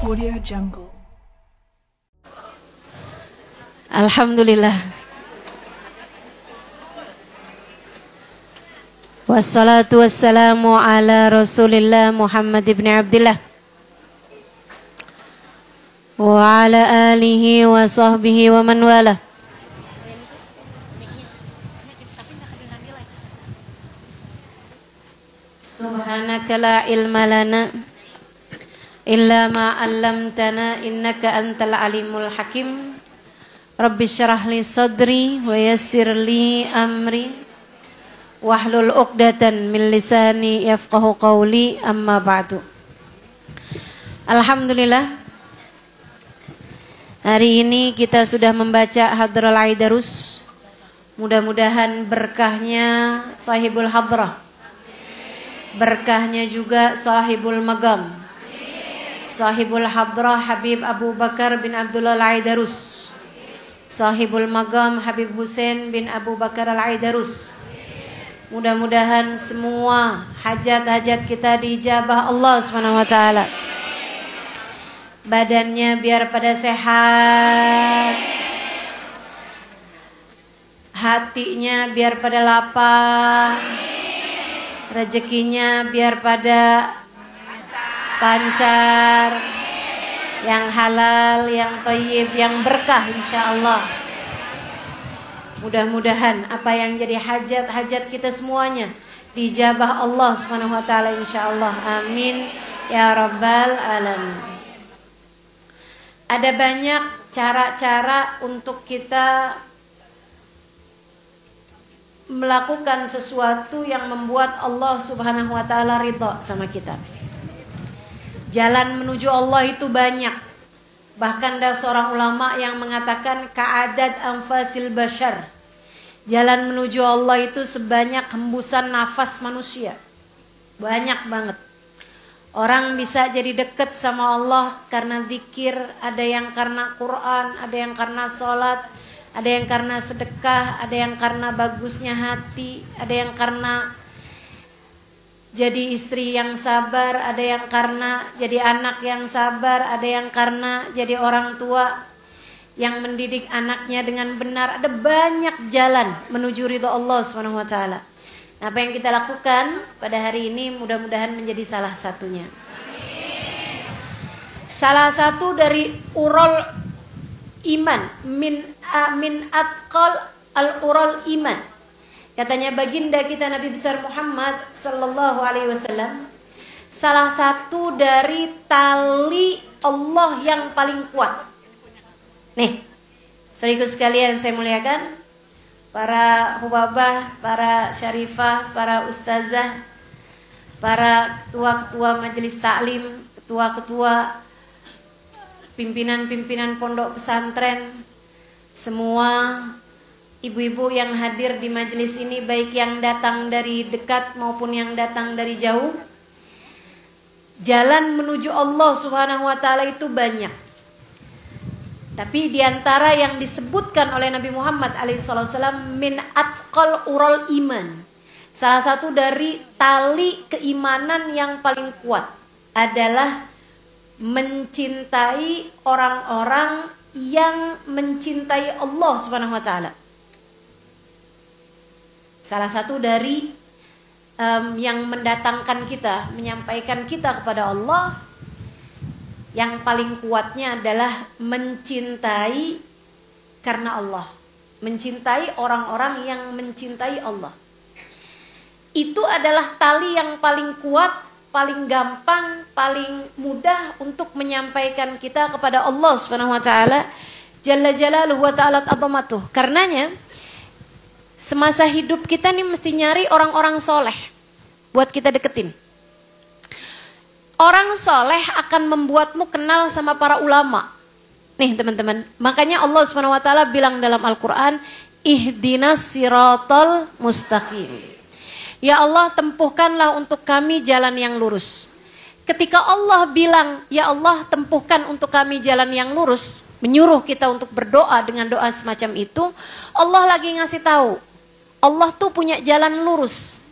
Audio Jungle. Alhamdulillah. Wassalatu wassalamu ala Rasulillah Muhammad ibn Abdillah wa ala alihi wa sahbihi wa man wala. Subhanaka la ilma lana illa ma 'allamtana innaka antal alimul hakim. Rabbi syrah li sadri wa yassir li amri wahlul 'uqdatan min lisani yafqahu qawli, amma ba'du. Alhamdulillah, hari ini kita sudah membaca Hadrah Aidarus. Mudah-mudahan berkahnya sahibul hadrah, berkahnya juga sahibul magam, sahibul hadrah Habib Abu Bakar bin Abdullah Al-Aidarus, sahibul magam Habib Hussein bin Abu Bakar Al-Aidarus. Mudah-mudahan semua hajat-hajat kita diijabah Allah SWT. Badannya biar pada sehat, hatinya biar pada lapang, rezekinya biar pada lancar, yang halal, yang thayyib, yang berkah insyaallah. Mudah-mudahan apa yang jadi hajat-hajat kita semuanya dijabah Allah Subhanahu wa taala insyaallah. Amin ya rabbal alamin. Ada banyak cara-cara untuk kita melakukan sesuatu yang membuat Allah Subhanahu wa taala ridha sama kita. Jalan menuju Allah itu banyak. Bahkan ada seorang ulama yang mengatakan ka'adad anfasil bashar. Jalan menuju Allah itu sebanyak hembusan nafas manusia. Banyak banget. Orang bisa jadi dekat sama Allah karena zikir, ada yang karena Quran, ada yang karena sholat, ada yang karena sedekah, ada yang karena bagusnya hati, ada yang karena jadi istri yang sabar, ada yang karena jadi anak yang sabar, ada yang karena jadi orang tua yang mendidik anaknya dengan benar. Ada banyak jalan menuju ridha Allah Subhanahu wa taala. Nah, apa yang kita lakukan pada hari ini mudah-mudahan menjadi salah satunya. Salah satu dari urul iman min athqal al-ural iman. Katanya baginda kita Nabi besar Muhammad sallallahu alaihi wasallam, salah satu dari tali Allah yang paling kuat. Nih, saudaraku sekalian saya muliakan, para hubabah, para syarifah, para ustazah, para ketua-ketua majelis taklim, ketua-ketua pimpinan-pimpinan pondok pesantren, semua ibu-ibu yang hadir di majelis ini, baik yang datang dari dekat maupun yang datang dari jauh. Jalan menuju Allah Subhanahu wa taala itu banyak. Tapi diantara yang disebutkan oleh Nabi Muhammad alaihissalam min atqal ural iman, salah satu dari tali keimanan yang paling kuat adalah mencintai orang-orang yang mencintai Allah Subhanahu wa taala. Salah satu dari yang mendatangkan kita, menyampaikan kita kepada Allah, yang paling kuatnya adalah mencintai karena Allah. Mencintai orang-orang yang mencintai Allah. Itu adalah tali yang paling kuat, paling gampang, paling mudah untuk menyampaikan kita kepada Allah Subhanahu wa taala jalla jalaluhu wa ta'ala azamatuh. Karenanya semasa hidup kita nih mesti nyari orang-orang soleh buat kita deketin. Orang soleh akan membuatmu kenal sama para ulama. Nih teman-teman, makanya Allah Subhanahu wa taala bilang dalam Al-Qur'an, ihdinas siratal mustaqim. Ya Allah, tempuhkanlah untuk kami jalan yang lurus. Ketika Allah bilang, ya Allah tempuhkan untuk kami jalan yang lurus, menyuruh kita untuk berdoa dengan doa semacam itu, Allah lagi ngasih tahu, Allah tuh punya jalan lurus.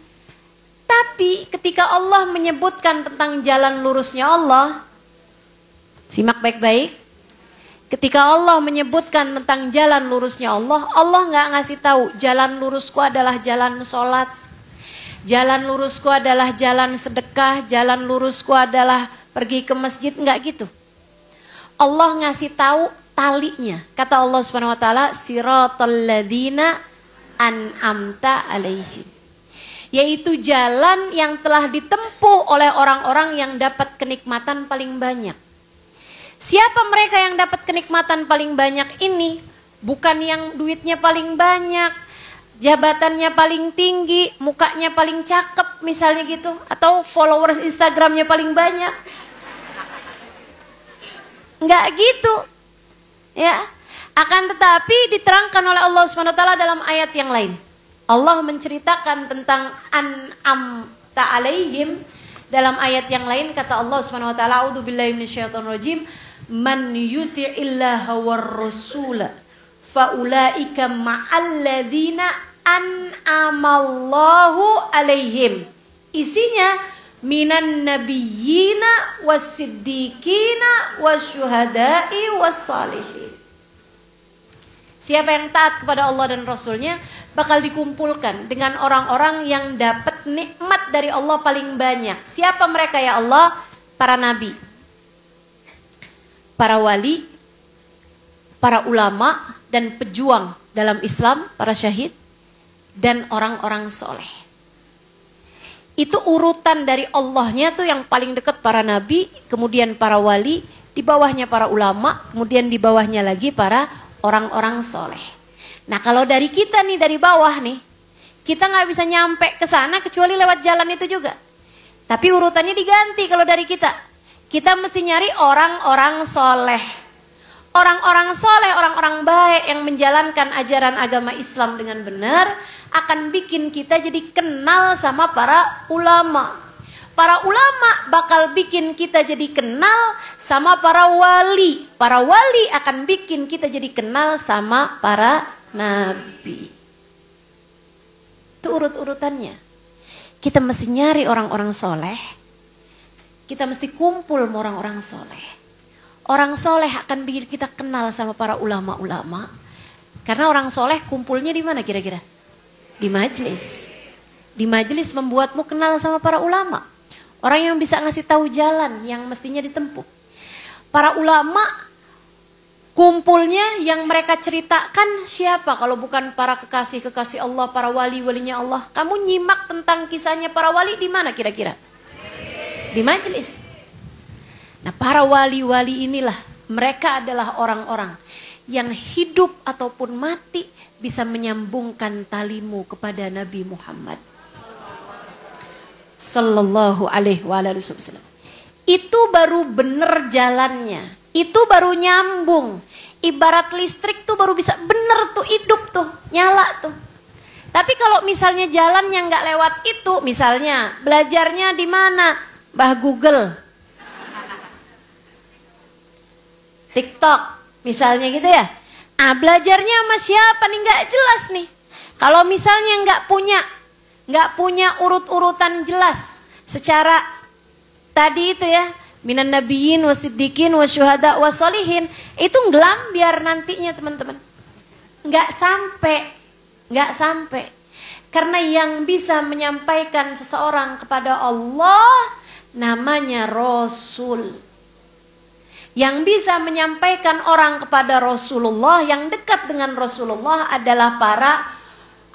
Tapi ketika Allah menyebutkan tentang jalan lurusnya Allah, Simak baik-baik. Ketika Allah menyebutkan tentang jalan lurusnya Allah, Allah nggak ngasih tahu jalan lurusku adalah jalan sholat, jalan lurusku adalah jalan sedekah, jalan lurusku adalah pergi ke masjid, nggak gitu. Allah ngasih tahu talinya. Kata Allah Subhanahu wa taala, siratal ladzina an'amta alaihim. Yaitu jalan yang telah ditempuh oleh orang-orang yang dapat kenikmatan paling banyak. Siapa mereka yang dapat kenikmatan paling banyak ini? Bukan yang duitnya paling banyak, jabatannya paling tinggi, mukanya paling cakep misalnya gitu, atau followers Instagramnya paling banyak. Enggak gitu. Ya. Akan tetapi diterangkan oleh Allah Subhanahu wa taala dalam ayat yang lain. Allah menceritakan tentang an'amta alaihim dalam ayat yang lain. Kata Allah Subhanahu wa taala, a'udzubillahi minasyaitonir rajim, man yuti'illaha war rasula faulaika ma'alladzina an'amallahu alaihim. Isinya minan nabiyyina was-siddiqina wasyuhada'i was-salihin. Siapa yang taat kepada Allah dan Rasulnya bakal dikumpulkan dengan orang-orang yang dapat nikmat dari Allah paling banyak. Siapa mereka ya Allah? Para nabi, para wali, para ulama dan pejuang dalam Islam, para syahid, dan orang-orang soleh. Itu urutan dari Allahnya tuh yang paling dekat para nabi, kemudian para wali, di bawahnya para ulama, kemudian di bawahnya lagi para orang-orang soleh. Nah kalau dari kita nih, dari bawah nih, kita nggak bisa nyampe ke sana kecuali lewat jalan itu juga. Tapi urutannya diganti kalau dari kita. Kita mesti nyari orang-orang soleh. Orang-orang soleh, orang-orang baik yang menjalankan ajaran agama Islam dengan benar akan bikin kita jadi kenal sama para ulama. Para ulama bakal bikin kita jadi kenal sama para wali. Para wali akan bikin kita jadi kenal sama para nabi. Itu urut-urutannya. Kita mesti nyari orang-orang soleh. Kita mesti kumpul sama orang-orang soleh. Orang soleh akan bikin kita kenal sama para ulama-ulama. Karena orang soleh kumpulnya di mana kira-kira? Di majelis. Di majelis membuatmu kenal sama para ulama. Orang yang bisa ngasih tahu jalan yang mestinya ditempuh. Para ulama kumpulnya yang mereka ceritakan siapa kalau bukan para kekasih-kekasih Allah, para wali-walinya Allah. Kamu nyimak tentang kisahnya para wali di mana kira-kira? Di majelis. Nah, para wali-wali inilah, mereka adalah orang-orang yang hidup ataupun mati bisa menyambungkan talimu kepada Nabi Muhammad Sallallahu alaihi wasallam. Itu baru bener jalannya. Itu baru nyambung. Ibarat listrik tuh baru bisa bener tuh hidup tuh, nyala tuh. Tapi kalau misalnya jalannya nggak lewat itu, misalnya belajarnya di mana? Mbah Google, TikTok, misalnya gitu ya. Ah, belajarnya sama siapa nih? Nggak jelas nih. Kalau misalnya nggak punya urut-urutan jelas secara tadi itu ya, minan nabiyyin wasiddiqin wasyuhada wassolihin, itu ngelambiar nantinya teman-teman. Nggak sampai. Karena yang bisa menyampaikan seseorang kepada Allah namanya Rasul. Yang bisa menyampaikan orang kepada Rasulullah, yang dekat dengan Rasulullah adalah para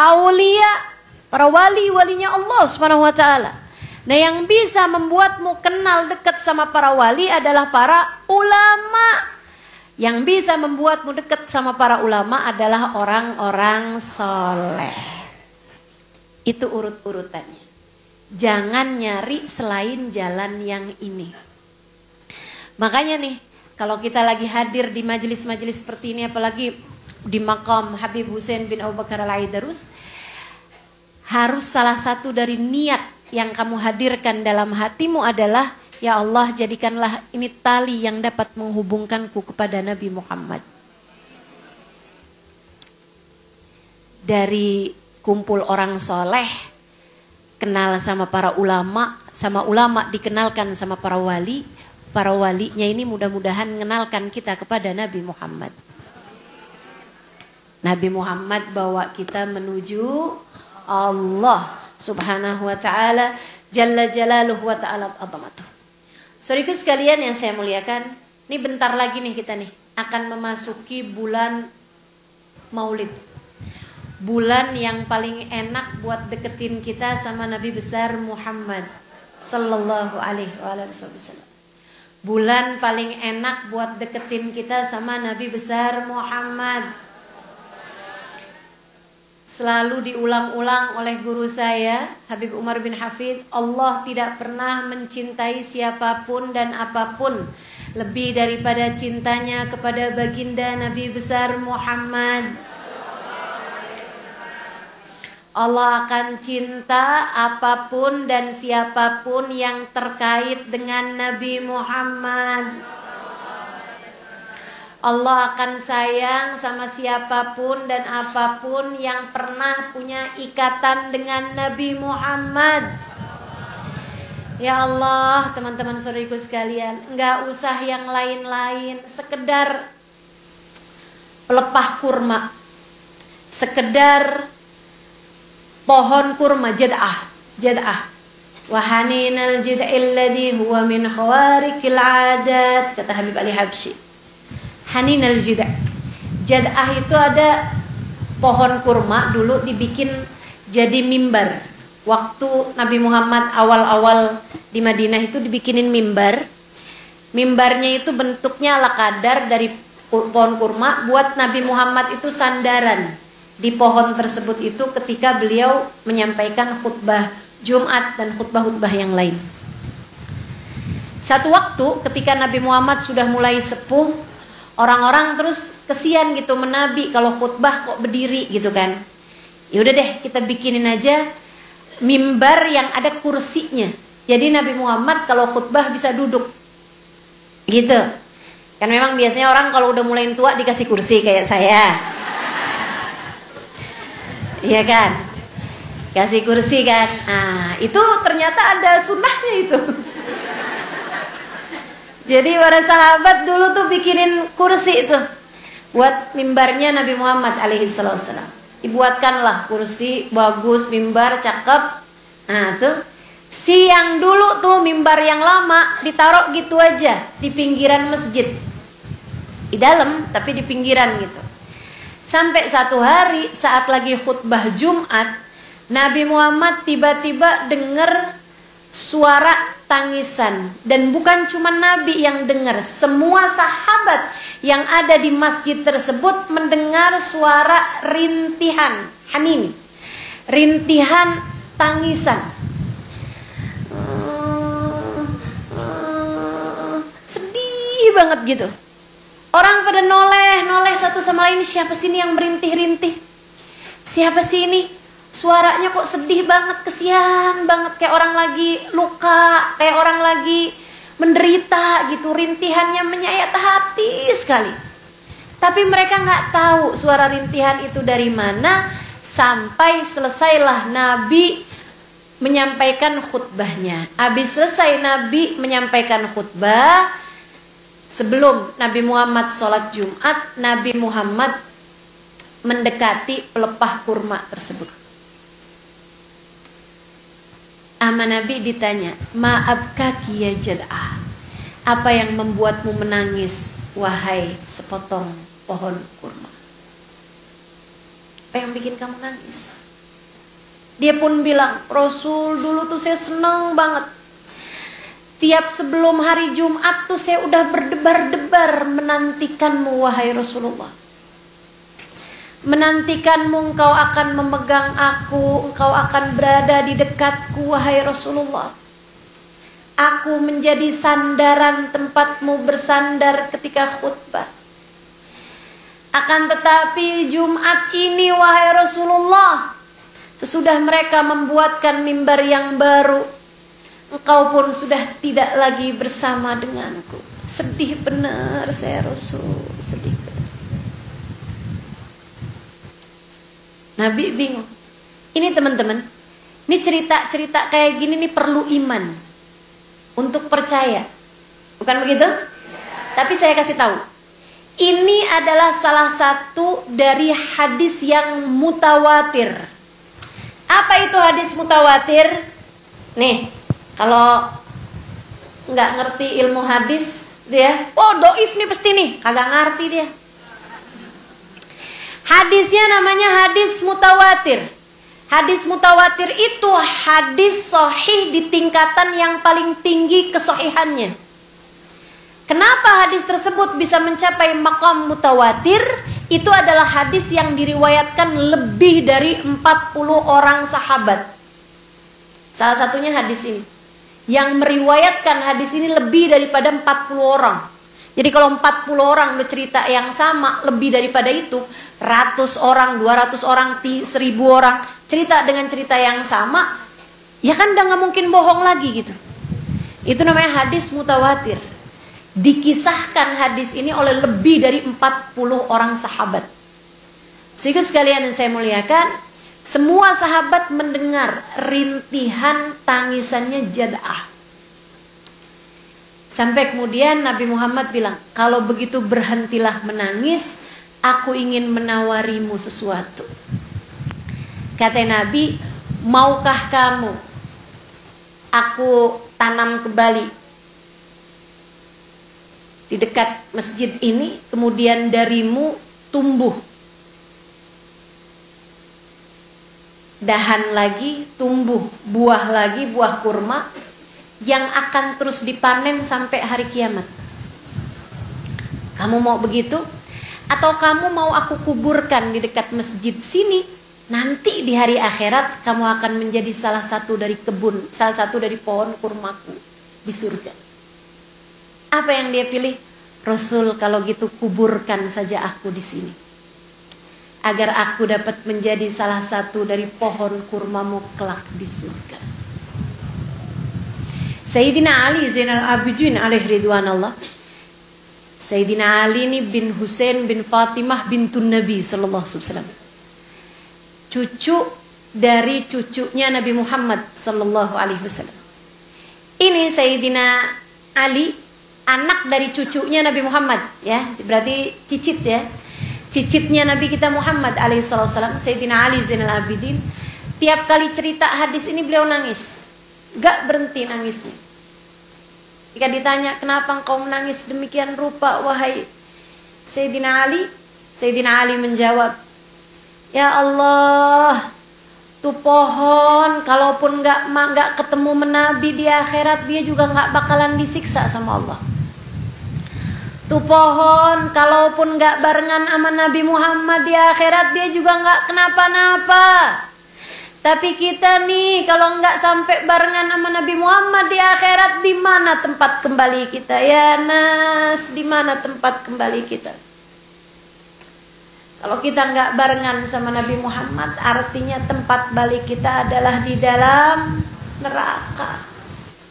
aulia, para wali-walinya Allah Subhanahu wa taala. Nah, yang bisa membuatmu kenal dekat sama para wali adalah para ulama. Yang bisa membuatmu dekat sama para ulama adalah orang-orang soleh. Itu urut-urutannya. Jangan nyari selain jalan yang ini. Makanya nih, kalau kita lagi hadir di majelis-majelis seperti ini, apalagi di makam Habib Hussein bin Abu Bakar Al-Aidarus, harus salah satu dari niat yang kamu hadirkan dalam hatimu adalah, ya Allah, jadikanlah ini tali yang dapat menghubungkanku kepada Nabi Muhammad. Dari kumpul orang soleh, kenal sama para ulama, sama ulama dikenalkan sama para wali, para walinya ini mudah-mudahan mengenalkan kita kepada Nabi Muhammad. Nabi Muhammad bawa kita menuju Allah Subhanahu wa ta'ala Jalla Jalaluhu wa ta'ala azamatuh. Saudaraku sekalian yang saya muliakan, ini bentar lagi nih kita nih akan memasuki bulan Maulid. Bulan yang paling enak buat deketin kita sama Nabi besar Muhammad sallallahu alaihi wasallam. Bulan paling enak buat deketin kita sama Nabi besar Muhammad. Selalu diulang-ulang oleh guru saya Habib Umar bin Hafid, Allah tidak pernah mencintai siapapun dan apapun lebih daripada cintanya kepada baginda Nabi besar Muhammad. Allah akan cinta apapun dan siapapun yang terkait dengan Nabi Muhammad. Allah akan sayang sama siapapun dan apapun yang pernah punya ikatan dengan Nabi Muhammad. Ya Allah, teman-teman saudariku sekalian, enggak usah yang lain-lain, sekedar pelepah kurma, sekedar pohon kurma, jad'ah. Wa haninal jad'il ladhi huwa min khawarikil adat, kata Habib Ali Habsyi. Haninal jad'ah. Jad'ah itu ada pohon kurma dulu dibikin jadi mimbar. Waktu Nabi Muhammad awal-awal di Madinah itu dibikinin mimbar. Mimbarnya itu bentuknya ala kadar dari pohon kurma, buat Nabi Muhammad itu sandaran di pohon tersebut itu ketika beliau menyampaikan khutbah Jumat dan khutbah-khutbah yang lain. Satu waktu ketika Nabi Muhammad sudah mulai sepuh, orang-orang terus kesian gitu menabi kalau khutbah kok berdiri gitu kan. Ya udah deh, kita bikinin aja mimbar yang ada kursinya. Jadi Nabi Muhammad kalau khutbah bisa duduk. Gitu. Kan memang biasanya orang kalau udah mulai tua dikasih kursi kayak saya. Iya kan, kasih kursi kan. Nah itu ternyata ada sunnahnya itu. Jadi para sahabat dulu tuh bikinin kursi itu buat mimbarnya Nabi Muhammad alaihi wasallam. Dibuatkanlah kursi bagus, mimbar cakep. Nah tuh si yang dulu tuh mimbar yang lama ditaruh gitu aja di pinggiran masjid, di dalam tapi di pinggiran gitu. Sampai satu hari saat lagi khutbah Jumat, Nabi Muhammad tiba-tiba dengar suara tangisan. Dan bukan cuma Nabi yang dengar, semua sahabat yang ada di masjid tersebut mendengar suara rintihan, hanin, rintihan tangisan. Sedih banget gitu. Orang pada noleh satu sama lain, siapa sih ini yang merintih-rintih? Siapa sih ini? Suaranya kok sedih banget, kesian banget, kayak orang lagi luka, kayak orang lagi menderita gitu, rintihannya menyayat hati sekali. Tapi mereka nggak tahu suara rintihan itu dari mana, sampai selesailah Nabi menyampaikan khutbahnya. Habis selesai Nabi menyampaikan khutbah, sebelum Nabi Muhammad sholat Jumat, Nabi Muhammad mendekati pelepah kurma tersebut. Ama Nabi ditanya, "Ma'abkaki ya jad'ah?" Apa yang membuatmu menangis, wahai sepotong pohon kurma? Apa yang bikin kamu nangis? Dia pun bilang, Rasul, dulu tuh saya senang banget. Tiap sebelum hari Jumat tuh saya udah berdebar-debar menantikanmu wahai Rasulullah. Menantikanmu, engkau akan memegang aku, engkau akan berada di dekatku wahai Rasulullah. Aku menjadi sandaran tempatmu bersandar ketika khutbah. Akan tetapi Jumat ini wahai Rasulullah, sesudah mereka membuatkan mimbar yang baru, engkau pun sudah tidak lagi bersama denganku. Sedih benar saya Rasul, sedih benar. Nabi bingung. Ini teman-teman, ini cerita-cerita kayak gini nih perlu iman untuk percaya. Bukan begitu? Tapi saya kasih tahu. Ini adalah salah satu dari hadis yang mutawatir. Apa itu hadis mutawatir? Nih, kalau nggak ngerti ilmu hadis, dia, oh doif nih pasti nih, kagak ngerti dia. Hadisnya namanya hadis mutawatir. Hadis mutawatir itu hadis sahih di tingkatan yang paling tinggi kesahihannya. Kenapa hadis tersebut bisa mencapai maqam mutawatir? Itu adalah hadis yang diriwayatkan lebih dari 40 orang sahabat. Salah satunya hadis ini. Yang meriwayatkan hadis ini lebih daripada 40 orang. Jadi kalau 40 orang bercerita yang sama, lebih daripada itu, 100 orang, 200 orang, 1000 orang cerita dengan cerita yang sama, ya kan udah gak mungkin bohong lagi gitu. Itu namanya hadis mutawatir. Dikisahkan hadis ini oleh lebih dari 40 orang sahabat. Sehingga sekalian yang saya muliakan, semua sahabat mendengar rintihan tangisannya Jad'ah. Sampai kemudian Nabi Muhammad bilang, kalau begitu berhentilah menangis, aku ingin menawarimu sesuatu. Kata Nabi, maukah kamu aku tanam kembali di dekat masjid ini, kemudian darimu tumbuh dahan lagi, tumbuh buah lagi, buah kurma yang akan terus dipanen sampai hari kiamat. Kamu mau begitu? Atau kamu mau aku kuburkan di dekat masjid sini, nanti di hari akhirat kamu akan menjadi salah satu dari kebun, salah satu dari pohon kurmaku di surga. Apa yang dia pilih? Rasul, kalau gitu kuburkan saja aku di sini, agar aku dapat menjadi salah satu dari pohon kurmamu kelak di surga. Sayyidina Ali Zainal Abidin alaihi ridwanallah. Sayyidina Ali ini bin Husain bin Fatimah bintun Nabi sallallahu alaihi wasallam. Cucu dari cucunya Nabi Muhammad sallallahu alaihi wasallam. Ini Sayyidina Ali, anak dari cucunya Nabi Muhammad, ya. Berarti cicit ya. Cicitnya Nabi kita Muhammad alaihi wasallam, Sayyidina Ali Zainal Abidin. Tiap kali cerita hadis ini beliau nangis. Gak berhenti nangisnya. Jika ditanya, kenapa engkau menangis demikian rupa wahai Sayyidina Ali? Sayyidina Ali menjawab, ya Allah, tuh pohon kalaupun gak ketemu menabi di akhirat, dia juga gak bakalan disiksa sama Allah. Tuh pohon kalaupun gak barengan sama Nabi Muhammad di akhirat, dia juga gak kenapa-napa. Tapi kita nih, kalau nggak sampai barengan sama Nabi Muhammad di akhirat, di mana tempat kembali kita? Ya Nas, di mana tempat kembali kita? Kalau kita nggak barengan sama Nabi Muhammad, artinya tempat balik kita adalah di dalam neraka.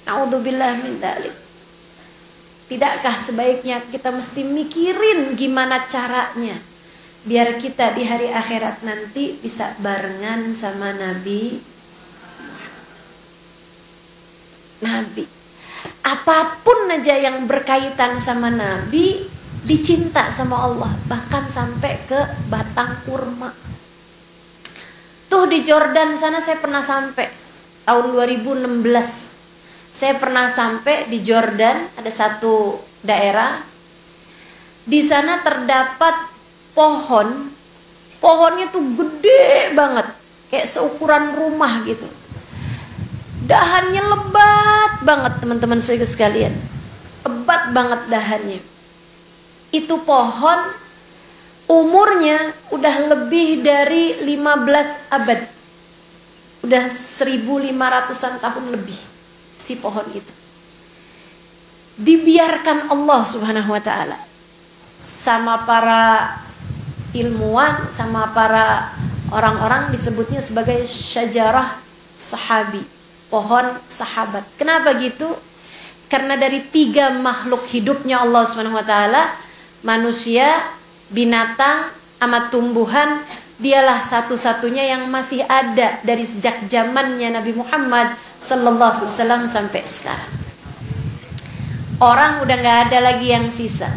Naudzubillah min dzalik. Tidakkah sebaiknya kita mesti mikirin gimana caranya biar kita di hari akhirat nanti bisa barengan sama Nabi. Apapun aja yang berkaitan sama Nabi dicinta sama Allah, bahkan sampai ke batang kurma. Tuh di Jordan sana saya pernah sampai tahun 2016. Saya pernah sampai di Jordan, ada satu daerah. Di sana terdapat pohonnya tuh gede banget, kayak seukuran rumah gitu. Dahannya lebat banget teman-teman sekalian, lebat banget dahannya. Itu pohon umurnya udah lebih dari 15 abad, udah 1500-an tahun lebih si pohon itu. Dibiarkan Allah Subhanahu wa ta'ala sama para ilmuwan, sama para orang-orang disebutnya sebagai syajarah sahabi, pohon sahabat. Kenapa gitu? Karena dari 3 makhluk hidupnya Allah Subhanahu wa ta'ala, manusia, binatang, sama tumbuhan, dialah satu-satunya yang masih ada dari sejak zamannya Nabi Muhammad sallallahu alaihi wasallam sampai sekarang. orang udah nggak ada lagi yang sisa,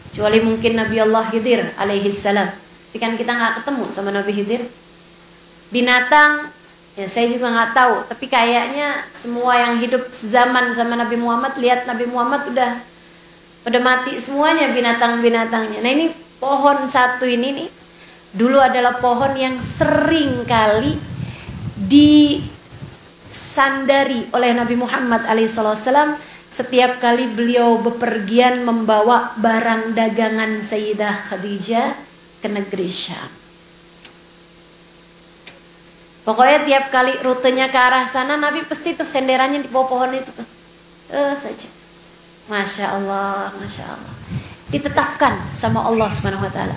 kecuali mungkin Nabi Allah Khidir alaihi salam. Tapi kan kita nggak ketemu sama Nabi Khidir. Binatang, ya saya juga nggak tahu. Tapi kayaknya semua yang hidup sezaman sama Nabi Muhammad, lihat Nabi Muhammad udah mati semuanya binatang-binatangnya. Nah ini pohon satu ini nih, dulu adalah pohon yang sering kali disandari oleh Nabi Muhammad alaihissalam setiap kali beliau bepergian membawa barang dagangan Sayyidah Khadijah ke negeri Syam. Pokoknya tiap kali rutenya ke arah sana, Nabi pasti tuh senderannya di bawah pohon itu tuh. Terus saja. Masya Allah, Masya Allah. Ditetapkan sama Allah Subhanahu Wa Taala,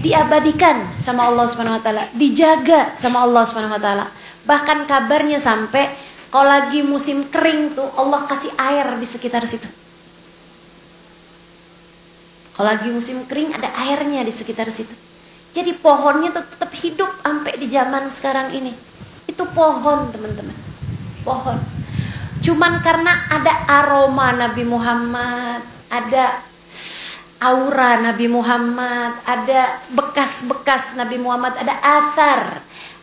diabadikan sama Allah Subhanahu Wa Taala, dijaga sama Allah Subhanahu Wa Taala. Bahkan kabarnya sampai kalau lagi musim kering tuh Allah kasih air di sekitar situ. Kalau lagi musim kering ada airnya di sekitar situ. Jadi pohonnya tetap hidup sampai di zaman sekarang ini. Itu pohon teman-teman, pohon. Cuman karena ada aroma Nabi Muhammad, ada aura Nabi Muhammad, ada bekas-bekas Nabi Muhammad, ada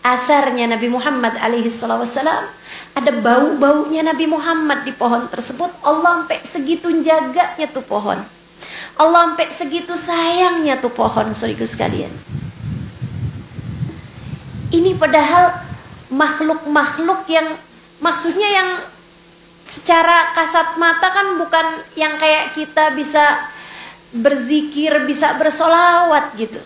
asarnya Nabi Muhammad alaihi wassalam, ada bau-baunya Nabi Muhammad di pohon tersebut. Allah sampai segitu jaganya tuh pohon, Allah sampai segitu sayangnya tuh pohon, saudaraku sekalian. Ini padahal makhluk-makhluk yang maksudnya yang secara kasat mata kan bukan yang kayak kita bisa berzikir, bisa bersolawat gitu.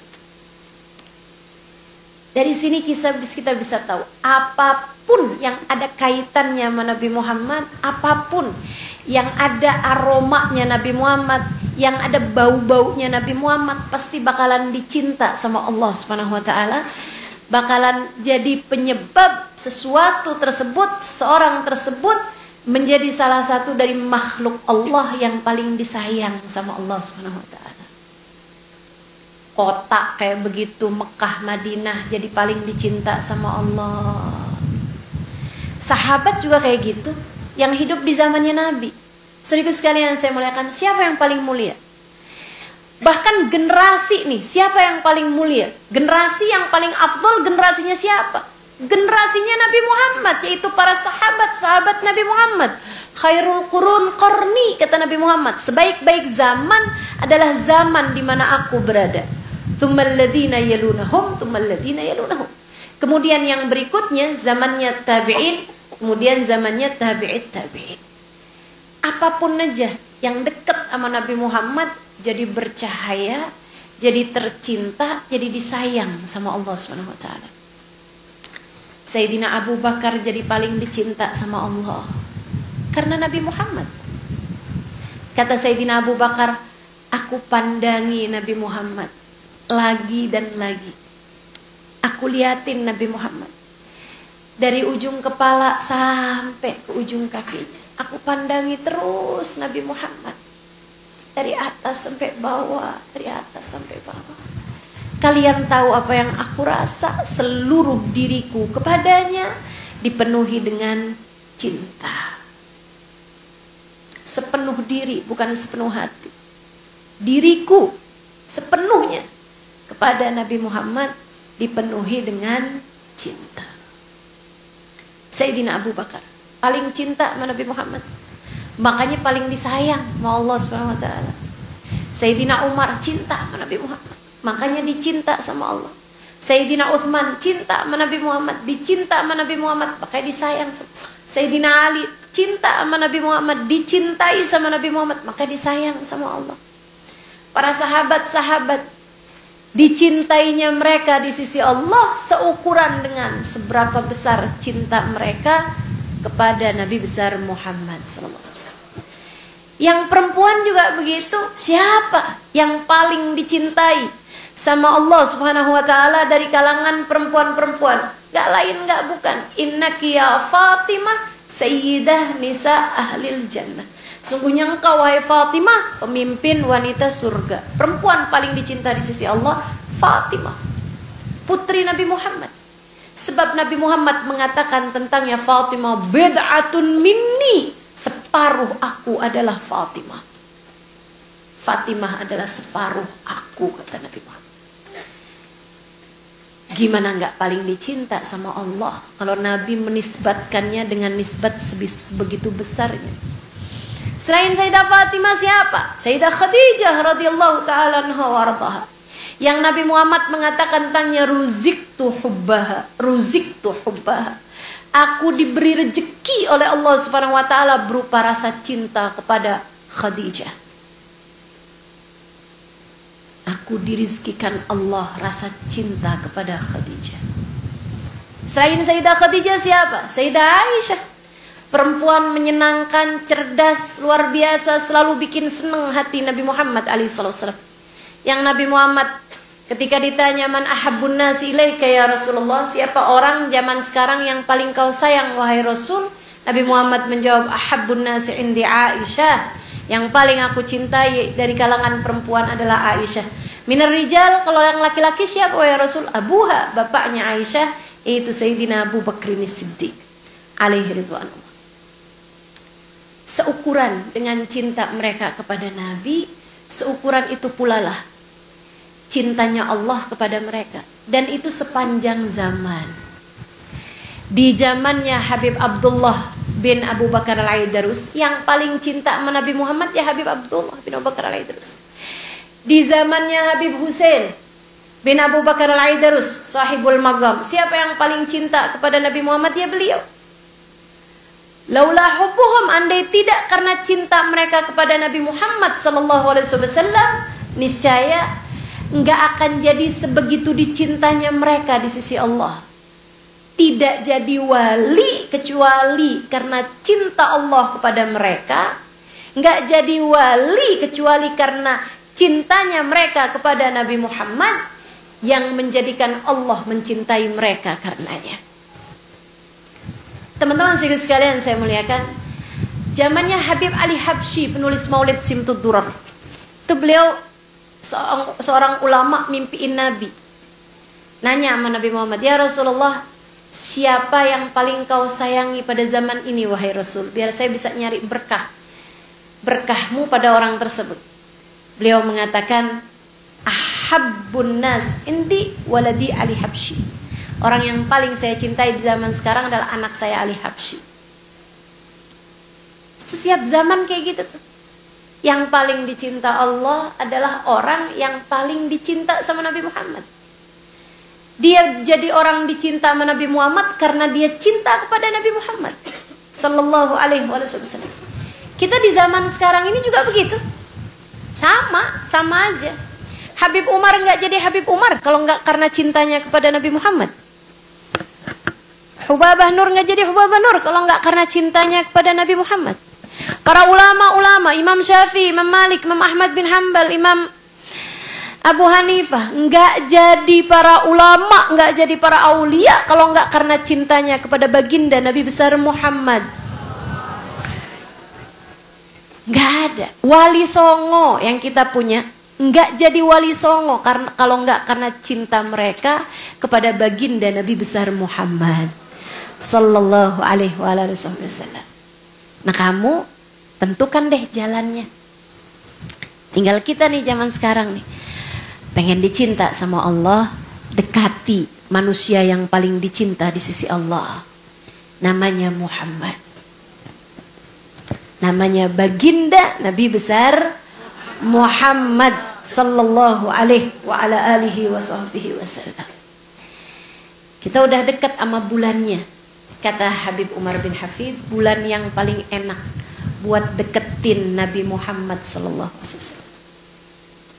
Dari sini kita bisa tahu apapun yang ada kaitannya sama Nabi Muhammad, apapun yang ada aromanya Nabi Muhammad, yang ada bau-baunya Nabi Muhammad, pasti bakalan dicinta sama Allah Subhanahu Wa Taala, bakalan jadi penyebab sesuatu tersebut, seorang tersebut menjadi salah satu dari makhluk Allah yang paling disayang sama Allah Subhanahu Wa Taala. Kota kayak begitu, Mekah, Madinah, jadi paling dicinta sama Allah. Sahabat juga kayak gitu, yang hidup di zamannya Nabi. Saudaraku sekalian saya muliakan, siapa yang paling mulia? Bahkan generasi nih, siapa yang paling mulia? Generasi yang paling afdal, generasinya siapa? Generasinya Nabi Muhammad, yaitu para sahabat Nabi Muhammad. Khairul qurun qarni, kata Nabi Muhammad. Sebaik-baik zaman adalah zaman di mana aku berada. Tsummal ladzina yalunahum, tsummal ladzina yalunahum. Kemudian yang berikutnya zamannya tabi'in, kemudian zamannya tabi'in. Apapun aja yang dekat sama Nabi Muhammad jadi bercahaya, jadi tercinta, jadi disayang sama Allah Subhanahu Wa Taala. Sayyidina Abu Bakar jadi paling dicinta sama Allah karena Nabi Muhammad. Kata Sayyidina Abu Bakar, aku pandangi Nabi Muhammad lagi dan lagi. Aku liatin Nabi Muhammad dari ujung kepala sampai ke ujung kakinya. Aku pandangi terus Nabi Muhammad dari atas sampai bawah, dari atas sampai bawah. Kalian tahu apa yang aku rasa? Seluruh diriku kepadanya dipenuhi dengan cinta. Sepenuh diri, bukan sepenuh hati. Diriku sepenuhnya kepada Nabi Muhammad dipenuhi dengan cinta. Sayyidina Abu Bakar paling cinta sama Nabi Muhammad, makanya paling disayang sama Allah Subhanahu Wa Taala. Sayyidina Umar cinta sama Nabi Muhammad, makanya dicinta sama Allah. Sayyidina Uthman cinta sama Nabi Muhammad, dicinta sama Nabi Muhammad, makanya disayang. Sayyidina Ali cinta sama Nabi Muhammad, dicintai sama Nabi Muhammad, makanya disayang sama Allah. Para sahabat-sahabat dicintainya mereka di sisi Allah seukuran dengan seberapa besar cinta mereka kepada Nabi besar Muhammad SAW. Yang perempuan juga begitu. Siapa yang paling dicintai sama Allah Subhanahu Wa Taala dari kalangan perempuan-perempuan? Gak lain gak bukan, innaki ya Fatimah sayyidah nisa ahlil jannah. Sungguhnya engkau wahai Fatimah pemimpin wanita surga. Perempuan paling dicinta di sisi Allah Fatimah, putri Nabi Muhammad. Sebab Nabi Muhammad mengatakan tentangnya, Fatimah bid'atun minni, Separuh aku adalah Fatimah. Fatimah adalah separuh aku, kata Nabi Muhammad. Gimana nggak paling dicinta sama Allah kalau Nabi menisbatkannya dengan nisbat sebegitu besarnya. Selain Sayyidah Fatimah siapa? Sayyidah Khadijah radhiyallahu ta'ala anha warḍaha. Yang Nabi Muhammad mengatakan tentangnya ruziktu hubbaha. Aku diberi rezeki oleh Allah Subhanahu wa taala berupa rasa cinta kepada Khadijah. Aku dirizkikan Allah rasa cinta kepada Khadijah. Selain Sayyidah Khadijah siapa? Sayyidah Aisyah. Perempuan menyenangkan, cerdas, luar biasa, selalu bikin senang hati Nabi Muhammad alaihissalam. Yang Nabi Muhammad ketika ditanya man ahabbun nasi ilaika ya Rasulullah, siapa orang zaman sekarang yang paling kau sayang wahai Rasul? Nabi Muhammad menjawab ahabbun nasi indi Aisyah. Yang paling aku cintai dari kalangan perempuan adalah Aisyah. Minar rijal, kalau yang laki-laki siapa wahai Rasul? Abuha, bapaknya Aisyah, yaitu Sayyidina Abu Bakr Siddiq alaihi ridwanullah. Seukuran dengan cinta mereka kepada Nabi, seukuran itu pula lah cintanya Allah kepada mereka. Dan itu sepanjang zaman. Di zamannya Habib Abdullah bin Abu Bakar al-Aidarus, yang paling cinta sama Nabi Muhammad ya Habib Abdullah bin Abu Bakar al-Aidarus. Di zamannya Habib Husain bin Abu Bakar al-Aidarus, sahibul magam, siapa yang paling cinta kepada Nabi Muhammad ya beliau. Laula hubbuhum, andai tidak karena cinta mereka kepada Nabi Muhammad sallallahu alaihi wasallam, niscaya enggak akan jadi sebegitu dicintanya mereka di sisi Allah. Tidak jadi wali kecuali karena cinta Allah kepada mereka. Enggak jadi wali kecuali karena cintanya mereka kepada Nabi Muhammad yang menjadikan Allah mencintai mereka karenanya. Teman-teman sekalian saya muliakan, zamannya Habib Ali Habsyi, penulis Maulid Simtud Durar, itu beliau seorang ulama mimpiin Nabi. Nanya sama Nabi Muhammad, ya Rasulullah, siapa yang paling kau sayangi pada zaman ini wahai Rasul, biar saya bisa nyari berkahmu pada orang tersebut. Beliau mengatakan, ahabbun nas indi waladi Ali Habsyi. Orang yang paling saya cintai di zaman sekarang adalah anak saya Ali Habsyi. Setiap zaman kayak gitu tuh. Yang paling dicinta Allah adalah orang yang paling dicinta sama Nabi Muhammad. Dia jadi orang dicinta sama Nabi Muhammad karena dia cinta kepada Nabi Muhammad sallallahu alaihi wasallam. Kita di zaman sekarang ini juga begitu. Sama aja. Habib Umar nggak jadi Habib Umar kalau nggak karena cintanya kepada Nabi Muhammad. Hubabah Nur nggak jadi Hubabah Nur kalau nggak karena cintanya kepada Nabi Muhammad. Para ulama-ulama, Imam Syafi'i, Imam Malik, Imam Ahmad bin Hanbal, Imam Abu Hanifah nggak jadi para ulama, nggak jadi para aulia kalau nggak karena cintanya kepada baginda Nabi besar Muhammad. Nggak ada. Wali Songo yang kita punya nggak jadi wali Songo karena kalau nggak karena cinta mereka kepada baginda Nabi besar Muhammad sallallahu alaihi wasallam. Nah, kamu tentukan deh jalannya. Tinggal kita nih zaman sekarang nih, pengen dicinta sama Allah, dekati manusia yang paling dicinta di sisi Allah. Namanya Muhammad. Namanya baginda Nabi besar Muhammad sallallahu alaihi wa ala alihi wasallam. Kita udah dekat sama bulannya. Kata Habib Umar bin Hafid, bulan yang paling enak buat deketin Nabi Muhammad sallallahu alaihi wasallam.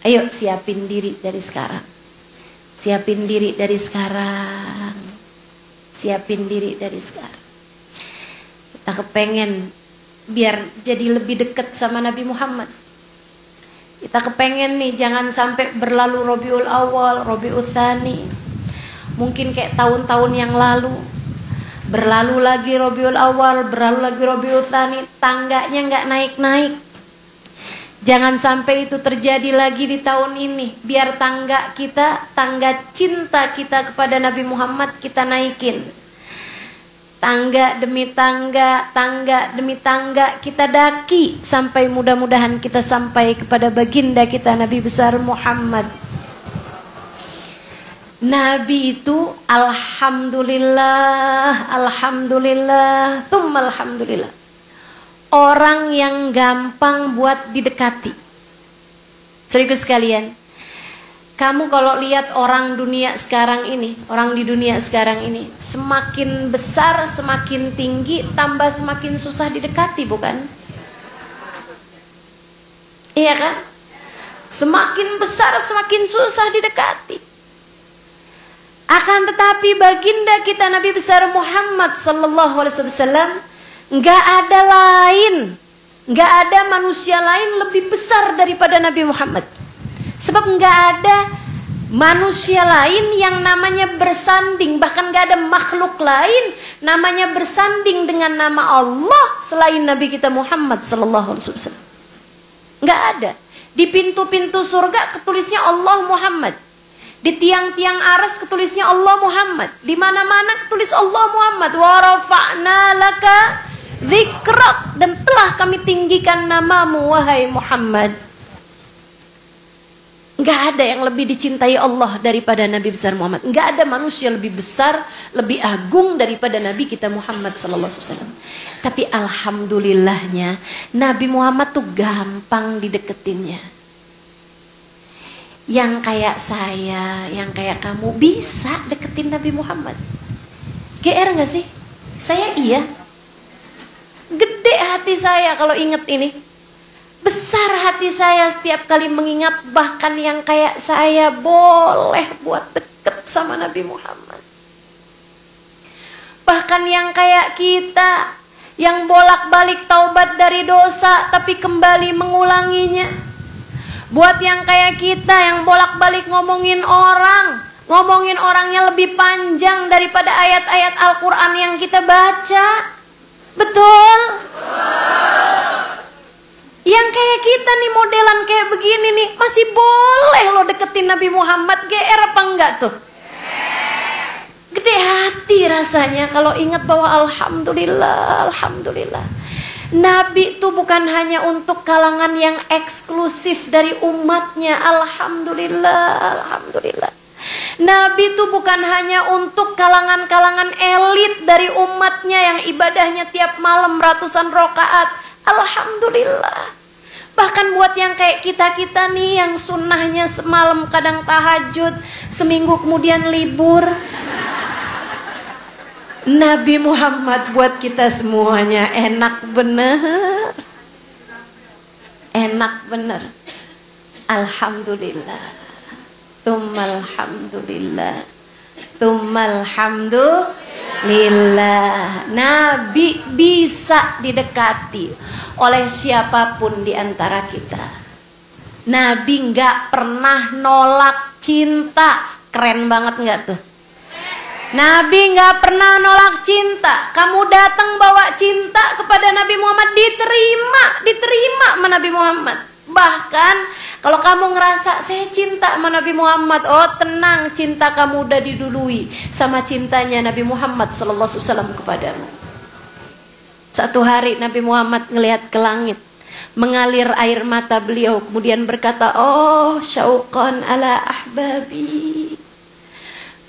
Ayo siapin diri dari sekarang. Siapin diri dari sekarang. Siapin diri dari sekarang. Kita kepengen biar jadi lebih dekat sama Nabi Muhammad. Kita kepengen nih jangan sampai berlalu Rabiul Awal, Rabiul Tsani. Mungkin kayak tahun-tahun yang lalu. Berlalu lagi Rabiul Awal, berlalu lagi Rabiul Tsani, tangganya nggak naik-naik. Jangan sampai itu terjadi lagi di tahun ini. Biar tangga kita, tangga cinta kita kepada Nabi Muhammad kita naikin. Tangga demi tangga, tangga demi tangga kita daki sampai mudah-mudahan kita sampai kepada baginda kita Nabi besar Muhammad. Nabi itu alhamdulillah, alhamdulillah, tsumma alhamdulillah. Orang yang gampang buat didekati. Saudaraku sekalian, kamu kalau lihat orang dunia sekarang ini, orang di dunia sekarang ini, semakin besar, semakin tinggi, tambah semakin susah didekati, bukan? Iya kan? Semakin besar, semakin susah didekati. Akan tetapi baginda kita Nabi besar Muhammad sallallahu alaihi wasallam, nggak ada lain, nggak ada manusia lain lebih besar daripada Nabi Muhammad. Sebab nggak ada manusia lain yang namanya bersanding, bahkan nggak ada makhluk lain namanya bersanding dengan nama Allah selain Nabi kita Muhammad sallallahu alaihi wasallam. Nggak ada. Di pintu-pintu surga ketulisnya Allah Muhammad. Di tiang-tiang aras ketulisnya Allah Muhammad. Di mana-mana ketulis Allah Muhammad. Wa rafa'na laka dzikrak, dan telah kami tinggikan namamu wahai Muhammad. Enggak ada yang lebih dicintai Allah daripada Nabi besar Muhammad. Enggak ada manusia lebih besar, lebih agung daripada Nabi kita Muhammad sallallahu alaihi wasallam. Tapi alhamdulillahnya Nabi Muhammad tuh gampang dideketinnya. Yang kayak saya, yang kayak kamu bisa deketin Nabi Muhammad. GR gak sih? Saya iya. Gede hati saya kalau inget ini. Besar hati saya setiap kali mengingat, bahkan yang kayak saya boleh buat deket sama Nabi Muhammad. Bahkan yang kayak kita, yang bolak-balik taubat dari dosa tapi kembali mengulanginya. Buat yang kayak kita yang bolak-balik ngomongin orangnya lebih panjang daripada ayat-ayat Al-Quran yang kita baca. Betul? Yang kayak kita nih, modelan kayak begini nih, masih boleh lo deketin Nabi Muhammad. GR apa enggak tuh? Gede hati rasanya kalau ingat bahwa alhamdulillah, alhamdulillah, Nabi itu bukan hanya untuk kalangan yang eksklusif dari umatnya. Alhamdulillah, alhamdulillah. Nabi itu bukan hanya untuk kalangan-kalangan elit dari umatnya yang ibadahnya tiap malam ratusan rakaat. Alhamdulillah. Bahkan buat yang kayak kita-kita nih, yang sunnahnya semalam kadang tahajud, seminggu kemudian libur. Nabi Muhammad buat kita semuanya enak bener. Enak bener. Alhamdulillah. Tsumma alhamdulillah. Tsumma alhamdulillah. Nabi bisa didekati oleh siapapun di antara kita. Nabi nggak pernah nolak cinta. Keren banget nggak tuh? Nabi nggak pernah nolak cinta. Kamu datang bawa cinta kepada Nabi Muhammad, diterima sama Nabi Muhammad. Bahkan kalau kamu ngerasa saya cinta sama Nabi Muhammad, oh tenang, cinta kamu udah didului sama cintanya Nabi Muhammad sallallahu alaihi wasallam kepadamu. Satu hari Nabi Muhammad ngelihat ke langit, mengalir air mata beliau, kemudian berkata, oh syauqan ala ahbabi.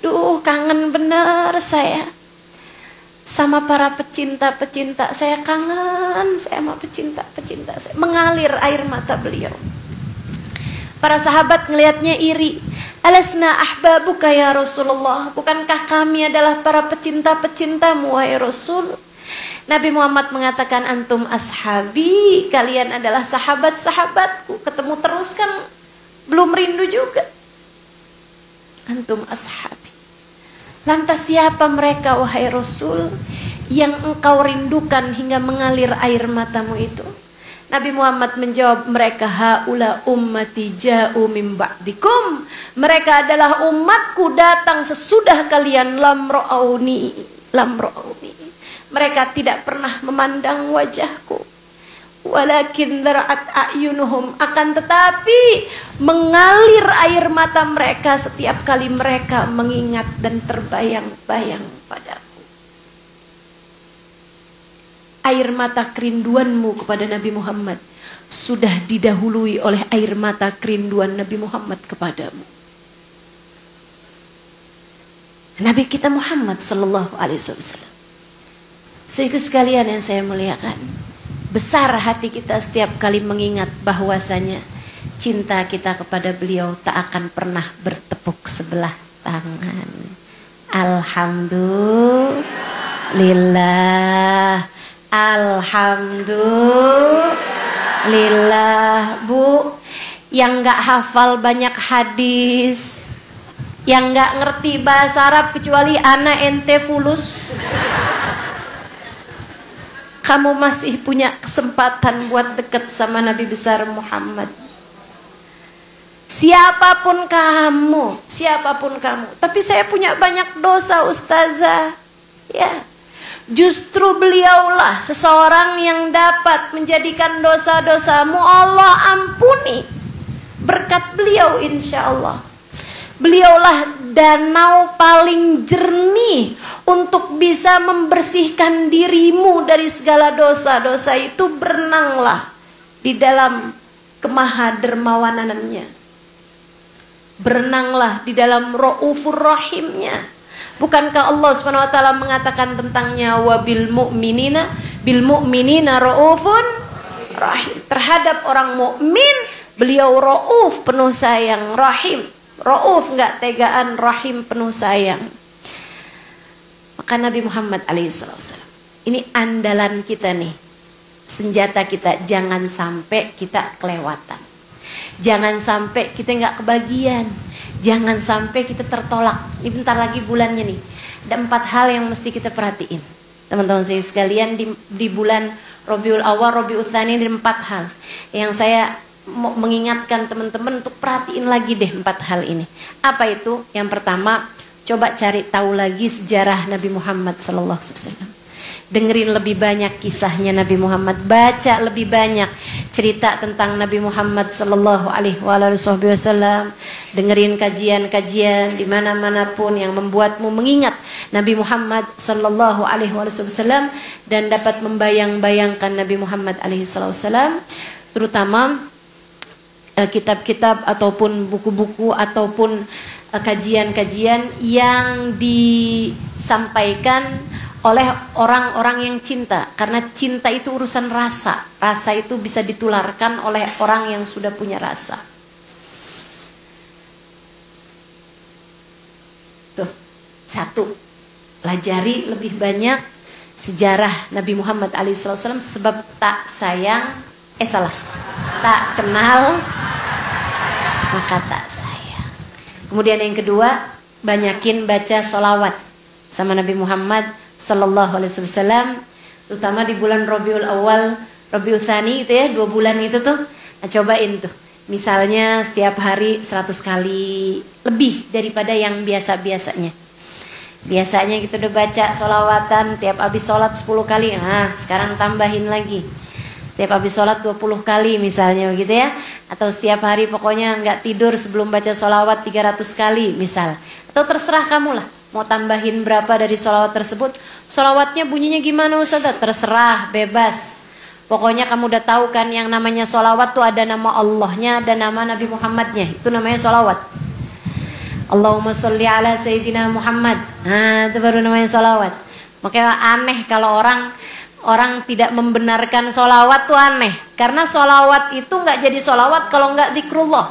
Duh, kangen bener saya sama para pecinta-pecinta. Saya kangen, saya sama pecinta-pecinta saya. Mengalir air mata beliau. Para sahabat ngelihatnya iri. Alasna ahbabuka ya Rasulullah. Bukankah kami adalah para pecinta-pecintamu wahai Rasul? Nabi Muhammad mengatakan, antum ashabi, kalian adalah sahabat-sahabatku. Ketemu terus kan belum rindu juga. Antum ashabi. Lantas siapa mereka wahai Rasul yang engkau rindukan hingga mengalir air matamu itu? Nabi Muhammad menjawab, mereka haula ummati ja'u min ba'dikum. Mereka adalah umatku datang sesudah kalian, lam ra'auni. Mereka tidak pernah memandang wajahku. Walakin dara'at a'yunuhum, akan tetapi mengalir air mata mereka setiap kali mereka mengingat dan terbayang-bayang padaku. air mata kerinduanmu kepada Nabi Muhammad sudah didahului oleh air mata kerinduan Nabi Muhammad kepadamu. Nabi kita Muhammad sallallahu alaihi wasallam. Saudara sekalian yang saya muliakan, besar hati kita setiap kali mengingat bahwasanya cinta kita kepada beliau tak akan pernah bertepuk sebelah tangan. Alhamdulillah. Alhamdulillah. Bu, yang gak hafal banyak hadis, yang gak ngerti bahasa Arab kecuali ana ente fulus, kamu masih punya kesempatan buat deket sama Nabi besar Muhammad. Siapapun kamu. Tapi saya punya banyak dosa, ustazah. Ya, justru beliaulah seseorang yang dapat menjadikan dosa-dosamu Allah ampuni. Berkat beliau insya Allah. Beliaulah danau paling jernih untuk bisa membersihkan dirimu dari segala dosa-dosa itu. Berenanglah di dalam kemahadermawanannya. Berenanglah di dalam Raufur Rahimnya. Bukankah Allah SWT mengatakan tentangnya wabil mu'minina raufun rahim. Terhadap orang mukmin beliau rauf, penuh sayang, rahim. Rauf enggak tegaan, rahim penuh sayang. Maka Nabi Muhammad alaihissalam ini andalan kita nih, senjata kita. Jangan sampai kita kelewatan, jangan sampai kita nggak kebagian, jangan sampai kita tertolak. Ini bentar lagi bulannya nih, ada 4 hal yang mesti kita perhatiin, teman-teman saya sekalian. Di bulan Rabiul Awal, Rabiul Tsani, ada 4 hal yang saya mau mengingatkan teman-teman untuk perhatiin lagi deh 4 hal ini. Apa itu? Yang pertama, coba cari tahu lagi sejarah Nabi Muhammad sallallahu alaihi wasallam. Dengerin lebih banyak kisahnya Nabi Muhammad, baca lebih banyak cerita tentang Nabi Muhammad sallallahu alaihi wasallam. Dengerin kajian-kajian di mana-manapun yang membuatmu mengingat Nabi Muhammad sallallahu alaihi wasallam dan dapat membayang-bayangkan Nabi Muhammad alaihi wasallam, terutama kitab-kitab ataupun buku-buku ataupun kajian-kajian yang disampaikan oleh orang-orang yang cinta. Karena cinta itu urusan rasa. Rasa itu bisa ditularkan oleh orang yang sudah punya rasa. Tuh, 1, pelajari lebih banyak sejarah Nabi Muhammad alaihissalam. Sebab tak kenal maka tak sayang. Kemudian yang kedua, banyakin baca sholawat sama Nabi Muhammad sallallahu alaihi wasallam, terutama di bulan Rabiul Awal, Rabiul Tsani itu ya, 2 bulan itu tuh. Nah, cobain tuh. Misalnya setiap hari 100 kali lebih daripada yang biasa-biasanya. Biasanya kita udah baca sholawatan tiap habis sholat 10 kali. Nah, sekarang tambahin lagi. Setiap habis sholat 20 kali misalnya begitu ya. Atau setiap hari pokoknya nggak tidur sebelum baca sholawat 300 kali misal. Atau terserah kamu lah. Mau tambahin berapa dari sholawat tersebut. Sholawatnya bunyinya gimana Ustazah? Terserah, bebas. Pokoknya kamu udah tahu kan yang namanya sholawat tuh ada nama Allahnya, ada nama Nabi Muhammadnya. Itu namanya sholawat. Allahumma sholli ala Sayyidina Muhammad. Nah, itu baru namanya sholawat. Makanya aneh kalau orang tidak membenarkan sholawat tuh aneh. Karena sholawat itu nggak jadi sholawat kalau nggak zikrullah.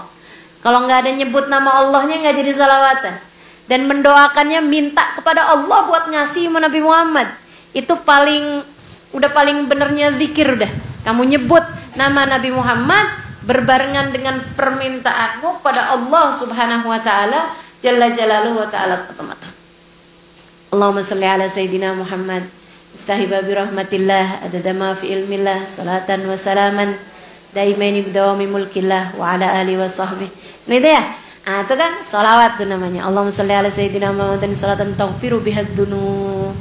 Kalau nggak ada nyebut nama Allahnya nggak jadi sholawatan. Dan mendoakannya minta kepada Allah buat ngasih sama Nabi Muhammad. Itu udah paling benernya zikir udah. Kamu nyebut nama Nabi Muhammad berbarengan dengan permintaanmu pada Allah Subhanahu wa taala jalla jalaluhu wa ta'ala. Allahumma shalli ala Sayyidina Muhammad. Iftahi babi rahmatillah adada ma fi ilmillah salatan wa salaman daimaini bidawami mulkillah wa ala alihi wa sahbihi. Ini itu ya? Nah, itu kan salawat tuh namanya. Allahumma shalli ala Sayyidina Muhammadin salatan taghfiru bihal dunub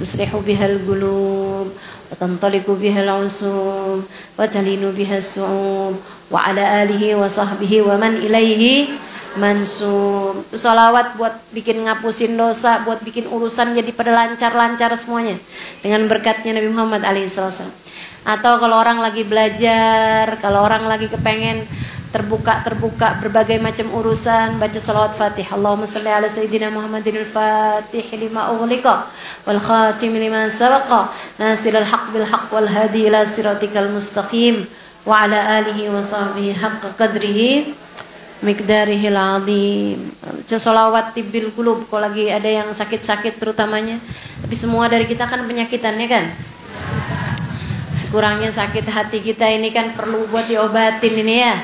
tuslihu bihal qulub wa tantaliqu bihal usum wa talinu bihas su'ub wa ala alihi wa sahbihi wa man ilaihi mansub. Sholawat buat bikin ngapusin dosa, buat bikin urusan jadi pada lancar-lancar semuanya dengan berkatnya Nabi Muhammad alaihissalam. Atau kalau orang lagi belajar, kalau orang lagi kepengen terbuka berbagai macam urusan, baca sholawat Fatih. Allahumma shalli ala sayyidina Muhammadin al-Fatih lima ughliqa wal khatim lima sabaqa nasirul haq bil haq wal hadi ila siratikal mustaqim wa ala alihi wa sahbihi haqqa qadrihi miqdarihil azim. Baca sholawat tibil qulub kalau lagi ada yang sakit-sakit terutamanya. Tapi semua dari kita kan penyakitannya kan. Sekurangnya sakit hati kita ini kan perlu buat diobatin ini ya.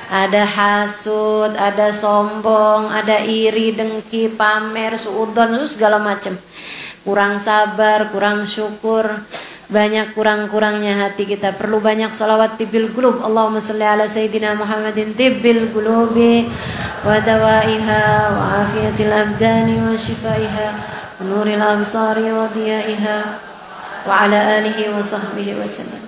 Ada hasud, ada sombong, ada iri, dengki, pamer, suudzon, segala macam. Kurang sabar, kurang syukur, banyak kurang-kurangnya hati kita. Perlu banyak salawat tibil qulub. Allahumma shalli ala sayyidina Muhammadin tibil qulubi wa dawaiha wa afiyatil abdani wa shifaiha wa nuril absari wa diyaiha wa ala alihi wa sahbihi wa sallam.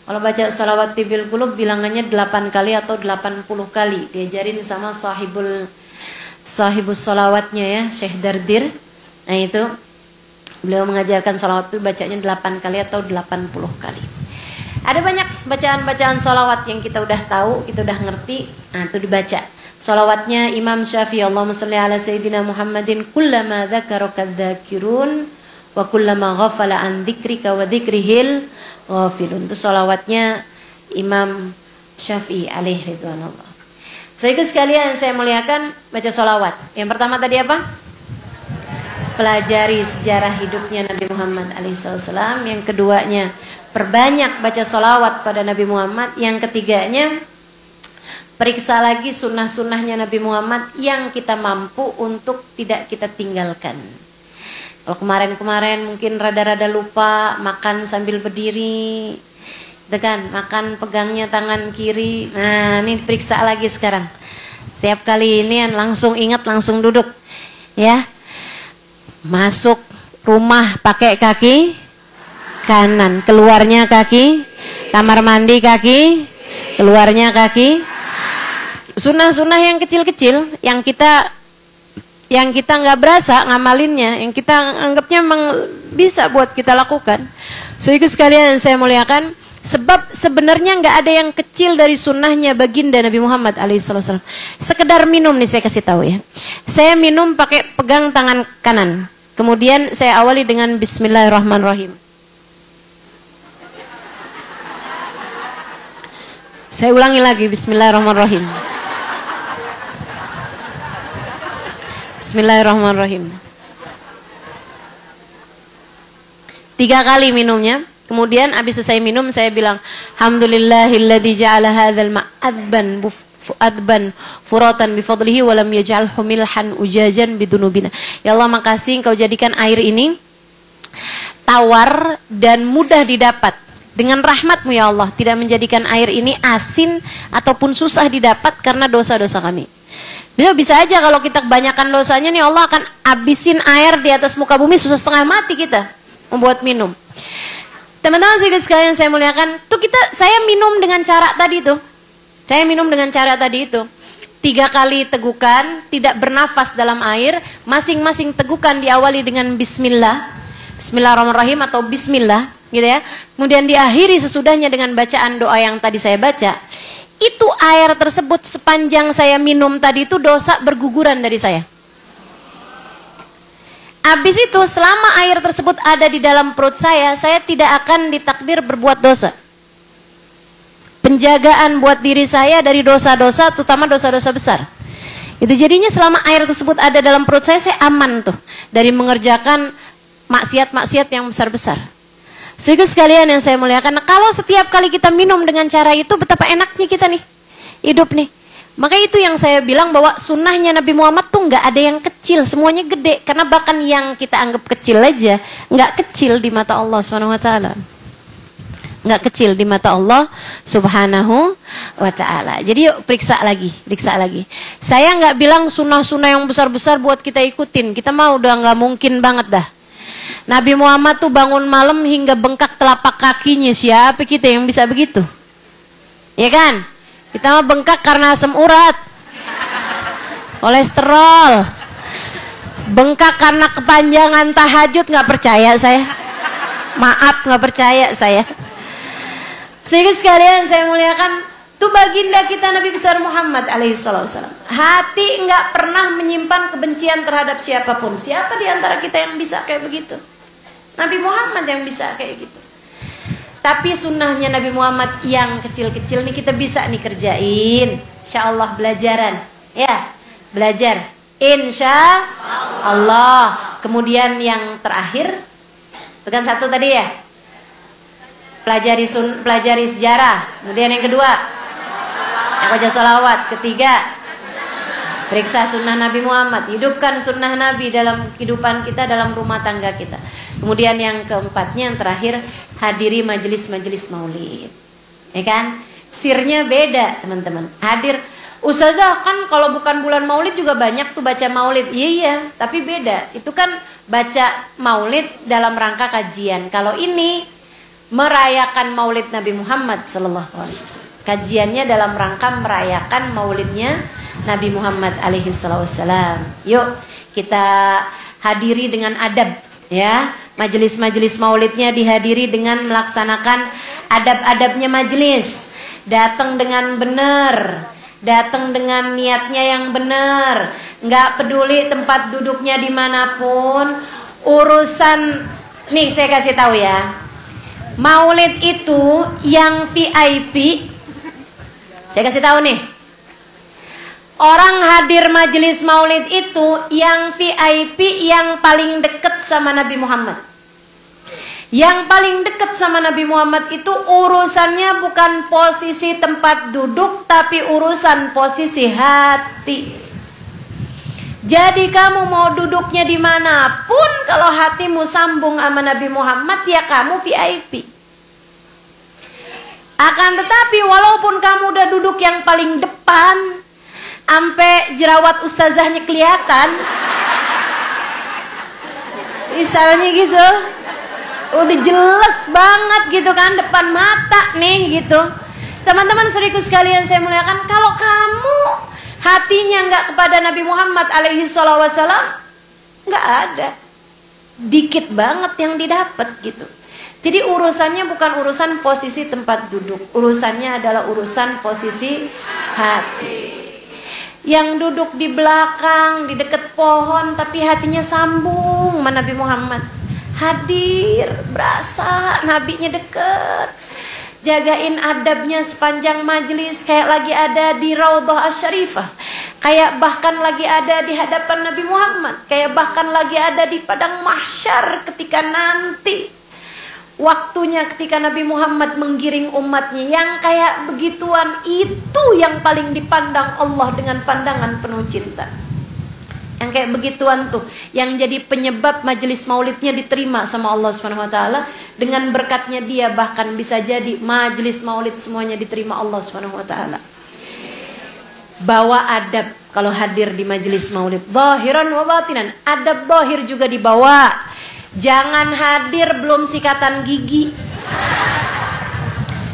Kalau baca salawat tibil qulub bilangannya 8 kali atau 80 kali. Diajarin sama sahibus salawatnya ya, Syekh Dardir. Nah itu beliau mengajarkan salawat itu bacanya 8 kali atau 80 kali. Ada banyak bacaan-bacaan salawat yang kita udah tahu, kita udah ngerti. Nah itu dibaca. Salawatnya Imam Syafi'i, Allahumma shalli ala sayyidina Muhammadin kullama dzakaraka dzakirun wa kullama ghafala an dzikrika wa dzikrihil ghafilun. Itu salawatnya Imam Syafi'i alaihi ridwanullah. Saudara sekalian saya muliakan, baca salawat. Yang pertama tadi apa? Pelajari sejarah hidupnya Nabi Muhammad alaihissalam. Yang keduanya perbanyak baca salawat pada Nabi Muhammad. Yang ketiganya periksa lagi sunnah-sunnahnya Nabi Muhammad yang kita mampu untuk tidak kita tinggalkan. Kalau kemarin-kemarin mungkin rada-rada lupa makan sambil berdiri, gitu kan? Makan pegangnya tangan kiri. Nah, ini periksa lagi sekarang. Setiap kali ini langsung ingat, langsung duduk, ya. Masuk rumah pakai kaki kanan, keluarnya kaki, kamar mandi kaki, keluarnya kaki. Sunnah-sunnah yang kecil-kecil yang kita nggak berasa ngamalinnya, yang kita anggapnya memang bisa buat kita lakukan. Saudara sekalian saya muliakan, sebab sebenarnya nggak ada yang kecil dari sunnahnya baginda Nabi Muhammad alaihissalam. Sekedar minum nih saya kasih tahu ya. Saya minum pakai pegang tangan kanan. Kemudian saya awali dengan Bismillahirrahmanirrahim. Saya ulangi lagi Bismillahirrahmanirrahim. Bismillahirrahmanirrahim. 3 kali minumnya. Kemudian habis selesai minum saya bilang alhamdulillahilladzi ja'ala hadzal ma'adban furatan bifadlihi wa lam yaj'alhu milhan ujajan bidunubina. Ya Allah, makasih Engkau jadikan air ini tawar dan mudah didapat dengan rahmat-Mu ya Allah, tidak menjadikan air ini asin ataupun susah didapat karena dosa-dosa kami. Bisa aja kalau kita kebanyakan dosanya nih Allah akan abisin air di atas muka bumi, susah setengah mati kita membuat minum. Teman-teman sekalian saya muliakan, saya minum dengan cara tadi itu. Saya minum dengan cara tadi itu. 3 kali tegukan, tidak bernafas dalam air, masing-masing tegukan diawali dengan bismillah, bismillahirrahmanirrahim atau bismillah gitu ya. Kemudian diakhiri sesudahnya dengan bacaan doa yang tadi saya baca. Itu air tersebut sepanjang saya minum tadi itu dosa berguguran dari saya. Habis itu selama air tersebut ada di dalam perut saya tidak akan ditakdir berbuat dosa. Penjagaan buat diri saya dari dosa-dosa, terutama dosa-dosa besar. Itu jadinya selama air tersebut ada dalam perut saya aman tuh dari mengerjakan maksiat-maksiat yang besar-besar. Saudara sekalian yang saya muliakan, kalau setiap kali kita minum dengan cara itu, betapa enaknya kita nih hidup nih. Maka itu yang saya bilang bahwa sunnahnya Nabi Muhammad tuh nggak ada yang kecil, semuanya gede. Karena bahkan yang kita anggap kecil aja nggak kecil di mata Allah Subhanahu Wa Taala, nggak kecil di mata Allah Subhanahu Wa Taala. Jadi yuk periksa lagi. Saya nggak bilang sunnah-sunnah yang besar-besar buat kita ikutin. Kita mah udah nggak mungkin banget dah. Nabi Muhammad tuh bangun malam hingga bengkak telapak kakinya. Siapa kita yang bisa begitu? Ya kan? Kita mah bengkak karena asam urat. kolesterol, bengkak karena kepanjangan tahajud, nggak percaya saya. Maaf, nggak percaya saya. Sehingga sekalian saya muliakan, tuh baginda kita Nabi besar Muhammad alaihissalam. Hati nggak pernah menyimpan kebencian terhadap siapapun. Siapa di antara kita yang bisa kayak begitu? Nabi Muhammad yang bisa kayak gitu. Tapi sunnahnya Nabi Muhammad yang kecil-kecil nih kita bisa nih kerjain. Insya Allah belajaran, ya belajar. Insya Allah. Kemudian yang terakhir, tekan satu tadi ya. Pelajari sejarah. Kemudian yang kedua, baca salawat. Ketiga, periksa sunnah Nabi Muhammad. Hidupkan sunnah Nabi dalam kehidupan kita, dalam rumah tangga kita. Kemudian yang keempatnya, yang terakhir, hadiri majelis-majelis maulid. Ya kan? Sirnya beda teman-teman. Hadir. Ustazah kan kalau bukan bulan maulid juga banyak tuh baca maulid. Iya, tapi beda. Itu kan baca maulid dalam rangka kajian. Kalau ini merayakan maulid Nabi Muhammad sallallahu alaihi wasallam. Kajiannya dalam rangka merayakan maulidnya Nabi Muhammad alaihi wasallam. Yuk kita hadiri dengan adab, ya. Majelis-majelis maulidnya dihadiri dengan melaksanakan adab-adabnya majelis. Datang dengan benar, datang dengan niatnya yang benar, nggak peduli tempat duduknya dimanapun. Urusan nih saya kasih tahu ya, maulid itu yang VIP. Saya kasih tahu nih, orang hadir majelis maulid itu yang VIP, yang paling dekat sama Nabi Muhammad. Yang paling dekat sama Nabi Muhammad itu urusannya bukan posisi tempat duduk, tapi urusan posisi hati. Jadi kamu mau duduknya dimanapun, kalau hatimu sambung sama Nabi Muhammad, ya kamu VIP. Akan tetapi walaupun kamu udah duduk yang paling depan, sampai jerawat ustazahnya kelihatan, misalnya gitu, udah jelas banget gitu kan depan mata nih gitu. Teman-teman saudaraku sekalian saya muliakan, kalau kamu hatinya nggak kepada Nabi Muhammad alaihi wasallam, nggak ada, dikit banget yang didapat gitu. Jadi urusannya bukan urusan posisi tempat duduk, urusannya adalah urusan posisi hati. Yang duduk di belakang, di dekat pohon, tapi hatinya sambung sama Nabi Muhammad. Hadir, berasa nabinya deket. Jagain adabnya sepanjang majelis, kayak lagi ada di Raudhah Asy-Syarifah, kayak bahkan lagi ada di hadapan Nabi Muhammad, kayak bahkan lagi ada di padang mahsyar ketika nanti waktunya ketika Nabi Muhammad menggiring umatnya. Yang kayak begituan itu yang paling dipandang Allah dengan pandangan penuh cinta. Yang kayak begituan tuh yang jadi penyebab majelis maulidnya diterima sama Allah Subhanahu wa taala. Dengan berkatnya dia bahkan bisa jadi majelis maulid semuanya diterima Allah Subhanahu wa taala. Bawa adab kalau hadir di majelis maulid, zahiran wa batinan. Adab zahir juga dibawa. Jangan hadir belum sikatan gigi.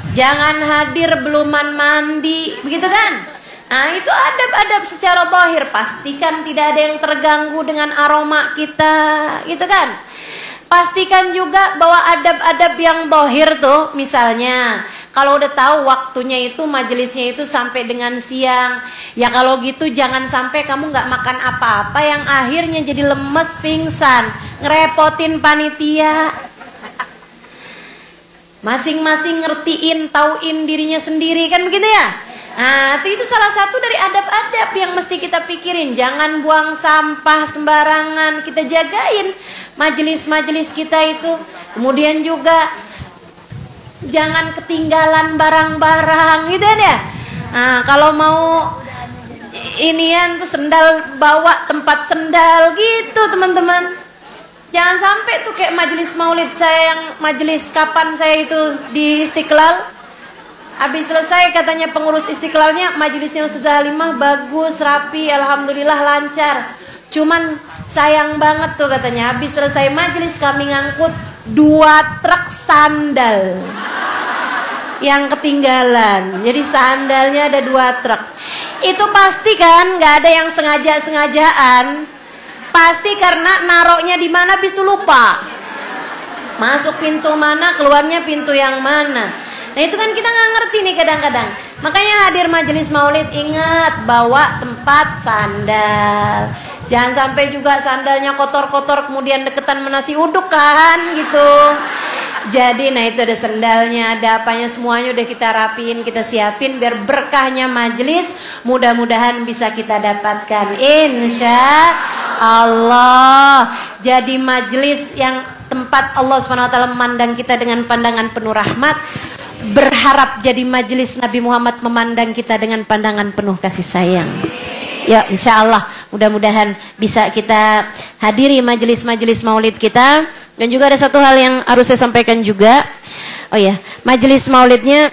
Jangan hadir belum mandi, begitu kan? Nah itu adab-adab secara zahir. Pastikan tidak ada yang terganggu dengan aroma kita, gitu kan? Pastikan juga bahwa adab-adab yang zahir tuh, misalnya kalau udah tahu waktunya itu majelisnya itu sampai dengan siang, ya kalau gitu jangan sampai kamu nggak makan apa-apa yang akhirnya jadi lemes pingsan, ngerepotin panitia. Masing-masing ngertiin, tauin dirinya sendiri, kan begitu ya? Nah, itu salah satu dari adab-adab yang mesti kita pikirin. Jangan buang sampah sembarangan, kita jagain majelis-majelis kita itu. Kemudian juga jangan ketinggalan barang-barang, gitu ya. Nah, kalau mau inian tuh sendal, bawa tempat sendal gitu teman-teman. Jangan sampai tuh kayak majelis maulid saya yang majelis kapan saya itu di Istiqlal. Habis selesai katanya pengurus Istiqlalnya, majelisnya Ustazah Halimah bagus, rapi, alhamdulillah lancar. Cuman sayang banget tuh katanya, habis selesai majelis kami ngangkut 2 truk sandal. yang ketinggalan. Jadi sandalnya ada 2 truk. Itu pasti kan nggak ada yang sengaja-sengajaan. Pasti karena naroknya di mana habis itu lupa. Masuk pintu mana, keluarnya pintu yang mana. Nah itu kan kita nggak ngerti nih kadang-kadang. Makanya hadir majelis maulid ingat bawa tempat sandal. Jangan sampai juga sandalnya kotor-kotor kemudian deketan menasi uduk kan gitu. Jadi nah itu ada sendalnya, ada apanya semuanya udah kita rapiin, kita siapin biar berkahnya majelis mudah-mudahan bisa kita dapatkan insya Allah. Jadi majelis yang tempat Allah SWT memandang kita dengan pandangan penuh rahmat, berharap jadi majelis Nabi Muhammad memandang kita dengan pandangan penuh kasih sayang. Ya insya Allah mudah-mudahan bisa kita hadiri majelis-majelis maulid kita. Dan juga ada satu hal yang harus saya sampaikan juga. Oh ya, majelis maulidnya,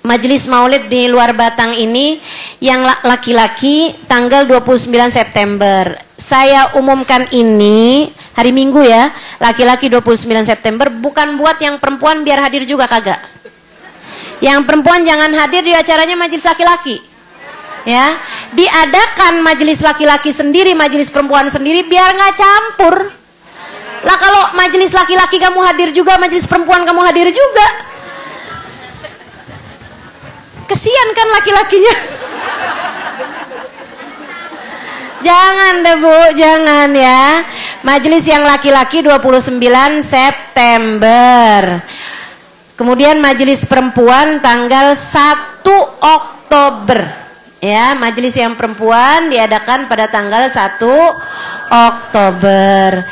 majelis maulid di luar Batang ini yang laki-laki tanggal 29 September. Saya umumkan ini hari Minggu ya, laki-laki 29 September, bukan buat yang perempuan biar hadir juga kagak. Yang perempuan jangan hadir di acaranya majelis laki-laki. Ya, diadakan majelis laki-laki sendiri, majelis perempuan sendiri biar nggak campur. Lah kalau majelis laki-laki kamu hadir juga, majelis perempuan kamu hadir juga, kesian kan laki-lakinya. Jangan deh Bu, jangan ya. Majelis yang laki-laki 29 September. Kemudian majelis perempuan tanggal 1 Oktober. Ya, majelis yang perempuan diadakan pada tanggal 1 Oktober.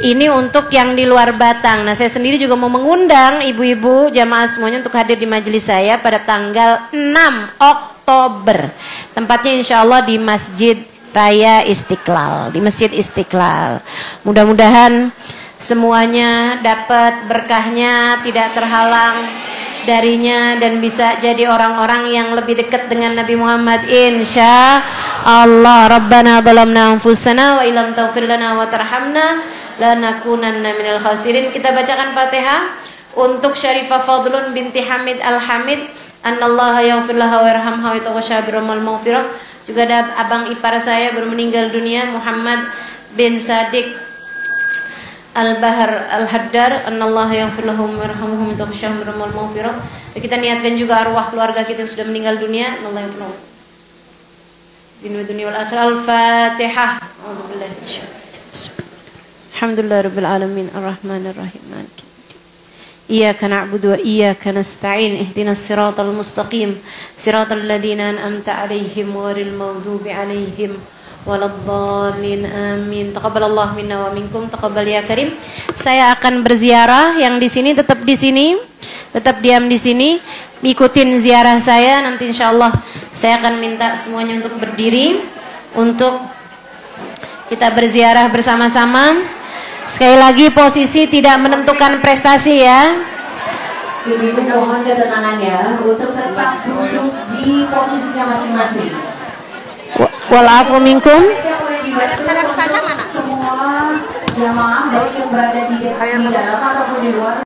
Ini untuk yang di luar Batang. Nah, saya sendiri juga mau mengundang ibu-ibu jamaah semuanya untuk hadir di majelis saya pada tanggal 6 Oktober. Tempatnya insya Allah di Masjid Raya Istiqlal, di Masjid Istiqlal. Mudah-mudahan semuanya dapat berkahnya, tidak terhalang darinya dan bisa jadi orang-orang yang lebih dekat dengan Nabi Muhammad insya Allah. Rabbana zalamna anfusana wa illam taghfir lana wa tarhamna lanakunanna minal khasirin. Kita bacakan Fatihah untuk Syarifah Fadlun binti Hamid Al-Hamid. Anallaha yaghfir laha wa yarhamha wa yatawashabir mal maghfirah. Juga ada abang ipar saya baru meninggal dunia, Muhammad bin Sadiq Al-Bahar Al-Haddar. Anallaha yaghfir lahum wa yarhamhum wa yatawashabir mal maghfirah. Kita niatkan juga arwah keluarga kita yang sudah meninggal dunia. Anallaha yaghfir lahum di dunia wal akhirah. Al-Fatihah. A'udzubillahi minasyaitonir. Alhamdulillahirabbil alamin arrahmanir rahim maliki iyyaka na'budu wa iyyaka nasta'in ihdinas siratal mustaqim siratal ladzina an'amta 'alaihim ghairil maghdubi 'alaihim waladdallin amin. Taqabbalallahu minna wa minkum, taqabbal ya karim. Saya akan berziarah, yang di sini tetap di sini, tetap diam di sini, ikutin ziarah saya. Nanti insyaallah saya akan minta semuanya untuk berdiri untuk kita berziarah bersama-sama. Sekali lagi posisi tidak menentukan prestasi ya. Ibu mohon ketenangan ya untuk tetap duduk di posisinya masing-masing. Walafu minkum. Semua jamaah baik yang berada di dalam ataupun di luar.